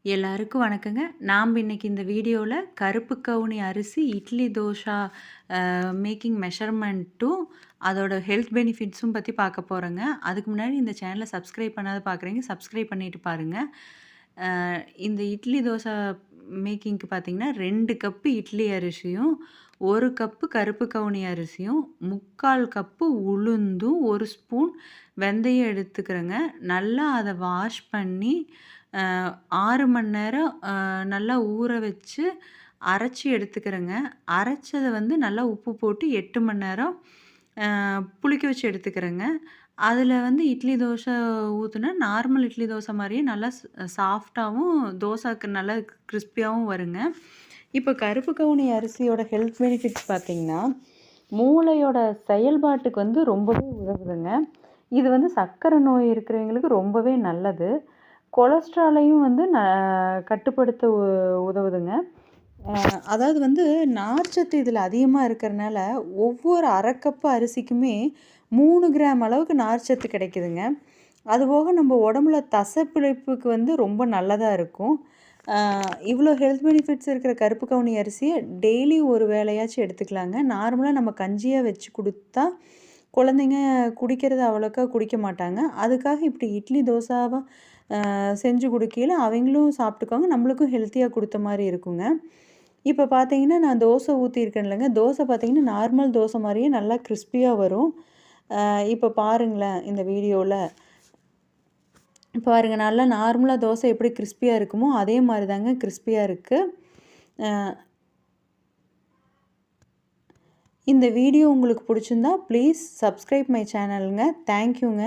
எல்லாருக்கும் வணக்கங்க. நாம்ப இன்னைக்கு இந்த வீடியோல கருப்பு கவுனி அரிசி இட்லி தோசா மேக்கிங் மெஷர்மென்ட்டும், அதோட ஹெல்த் பெனிஃபிட்ஸும் பத்தி பார்க்க போறோங்க. அதுக்கு முன்னாடி இந்த சேனல சப்ஸ்கிரைப் பண்ணாத பார்க்குறீங்க, சப்ஸ்கிரைப் பண்ணிட்டு பாருங்க. இந்த இட்லி தோசா மேக்கிங்க்கு பார்த்தீங்கன்னா, 2 கப்பு இட்லி அரிசியும், 1 கப்பு கருப்பு கவுனி அரிசியும், 3/4 கப்பு உளுந்தும், 1 ஸ்பூன் வெந்தயம் எடுத்துக்கிறேங்க. நல்லா அத வாஷ் பண்ணி 6 மணி நேரம் நல்லா ஊற வச்சு அரைச்சு எடுத்துக்கிறேங்க. அரைச்சத வந்து நல்லா உப்பு போட்டு 8 மணி நேரம் அ புளிக்க வச்சு எடுத்துக்கிறேங்க. அதில வந்து இட்லி தோசை ஊத்துனா, நார்மல் இட்லி தோசை மாரியே நல்லா சாஃப்ட்டாவும், தோசாக்கு நல்லா கிரிஸ்பியாவும் வருங்க. இப்போ கருப்பு கவுனி அரிசியோட ஹெல்த் பெனிஃபிட்ஸ் பார்த்தீங்கன்னா, மூளையோட செயல்பாட்டுக்கு வந்து ரொம்பவே உதவுதுங்க. இது வந்து சர்க்கரை நோய் இருக்கிறவங்களுக்கு ரொம்பவே நல்லது. கொலஸ்ட்ராலையும் வந்து கட்டுப்படுத்த உதவுதுங்க. அதாவது வந்து நார்ச்சத்து இதில அதிகமா இருக்கிறனால, ஒவ்வொரு 1/2 கப்பு அரிசிக்குமே 3 கிராம் அளவுக்கு நார்ச்சத்து கிடைக்குதுங்க. அதுபோக நம்ம உடம்புல தசைப்பிழைப்புக்கு வந்து ரொம்ப நல்லதா இருக்கும். இவ்வளோ ஹெல்த் பெனிஃபிட்ஸ் இருக்கிற கருப்பு கவுனி அரிசிய டெய்லி ஒரு வேளையாச்சும் எடுத்துக்கலாங்க. நார்மலா நம்ம கஞ்சியா வச்சு குடுத்தா, குழந்தைங்க குடிக்கிறது அவ்வளோக்கா குடிக்க மாட்டாங்க. அதுக்காக இப்படி இட்லி, தோசாவா செஞ்சு குடுக்கையில அவங்களும் சாப்பிட்டுக்குவாங்க. நம்மளுக்கும் ஹெல்த்தியா குடுத்த மாரி இருக்குங்க. இப்ப பார்த்தீங்கன்னா, நான் தோசை ஊத்தியிருக்கேன்லங்க. தோசை பார்த்தீங்கன்னா, நார்மல் தோசை மாரியே நல்லா கிரிஸ்பியா வரும். இப்ப பாருங்களேன் இந்த வீடியோல. பாருங்க நல்லா நார்மலா தோசை எப்படி கிரிஸ்பியா இருக்குமோ, அதே மாரி தாங்க கிரிஸ்பியா இருக்கு. அ இந்த வீடியோ உங்களுக்கு புடிச்சிருந்தா, ப்ளீஸ் சப்ஸ்கிரைப் மை சேனல்ங்க. தேங்க் யூங்க.